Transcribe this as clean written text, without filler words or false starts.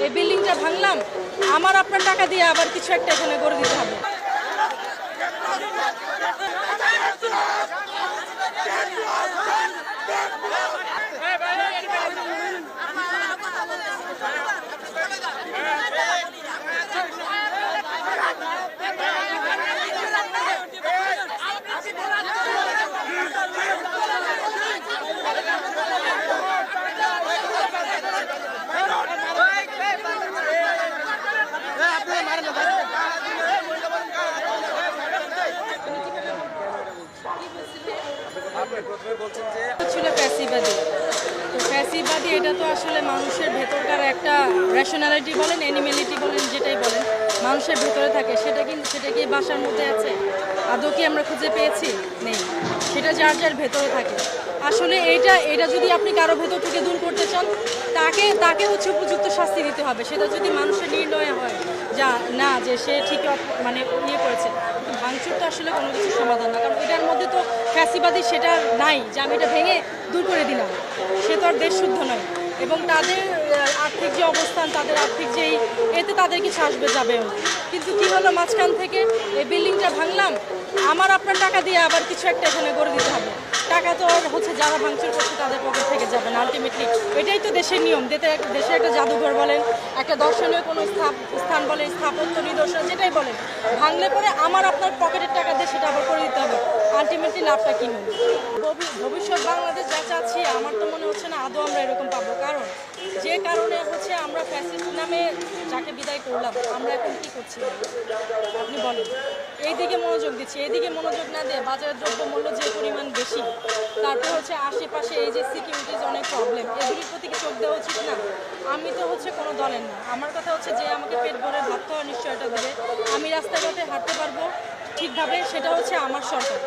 এই বিল্ডিংটা ভাঙলাম, আমার আপনার টাকা দিয়ে আবার কিছু একটা এখানে করে দিতে হবে। ছিল ফ্যাসিবাদী। তো ফ্যাসিবাদী এটা তো আসলে মানুষের ভেতরকার একটা রেশনালিটি বলেন, অ্যানিমেলিটি বলেন, যেটাই বলেন মানুষের ভেতরে থাকে। সেটা কি বাসার মধ্যে আছে? আদৌ কি আমরা খুঁজে পেয়েছি? নেই। সেটা যার যার ভেতরে থাকে। আসলে এটা যদি আপনি কারো ভেতর থেকে দূর করতে চান, তাকে হচ্ছে উপযুক্ত শাস্তি দিতে হবে। সেটা যদি মানুষের নির্ণয় হয় না যে সে ঠিক মানে ইয়ে করেছে। ভাঙচুর তো আসলে কোনো কিছু সমাধান না, কারণ এটার মধ্যে তো ফ্যাসিবাদী সেটা নাই যে আমি এটা ভেঙে দূর করে দিলাম। সে তো আর দেশ শুদ্ধ নয়। এবং তাদের আর্থিক যে অবস্থান, তাদের আর্থিক যেই এতে তাদের কিছু আসবে যাবেও। কিন্তু কী হলো, মাঝখান থেকে এই বিল্ডিংটা ভাঙলাম, আমার আপনার টাকা দিয়ে আবার কিছু একটা এখানে করে দিতে হবে। টাকা তো হচ্ছে যারা ভাঙচুর করছে তাদের পকেট থেকে যাবে না আলটিমেটলি। এটাই তো দেশের নিয়ম। দেশের একটা জাদুঘর বলেন, একটা দর্শনীয় কোনো স্থান বলেন, স্থাপত্য নিদর্শন যেটাই বলেন, ভাঙলে পরে আমার আপনার পকেটের টাকা দিয়ে সেটা আবার করে দিতে হবে। আলটিমেটলি লাভটা কী হবে? ভবিষ্যৎ বাংলাদেশ যা চাচ্ছি, আমার তো মনে হচ্ছে না আদৌ আমরা এরকম পাবো। কারণ যে কারণে হচ্ছে আমরা ফ্যাসিস্ট নামে যাকে বিদায় করলাম, আমরা এখন কী করছি আপনি বলেন? এইদিকে মনোযোগ দিচ্ছি, এইদিকে মনোযোগ না দিয়ে বাজারের দ্রব্যমূল্য যে পরিমাণ বেশি, তারপর হচ্ছে আশেপাশে এই যে সিকিউরিটিজ অনেক প্রবলেম, এগুলির প্রতি কি চোখ দেওয়া উচিত না? আমি তো হচ্ছে কোনো দলের না। আমার কথা হচ্ছে যে আমাকে পেট ভরে ভাত খাওয়ার নিশ্চয়তা দেবে, আমি রাস্তাঘাটে হাঁটতে পারবো ঠিকভাবে, সেটা হচ্ছে আমার সরকার।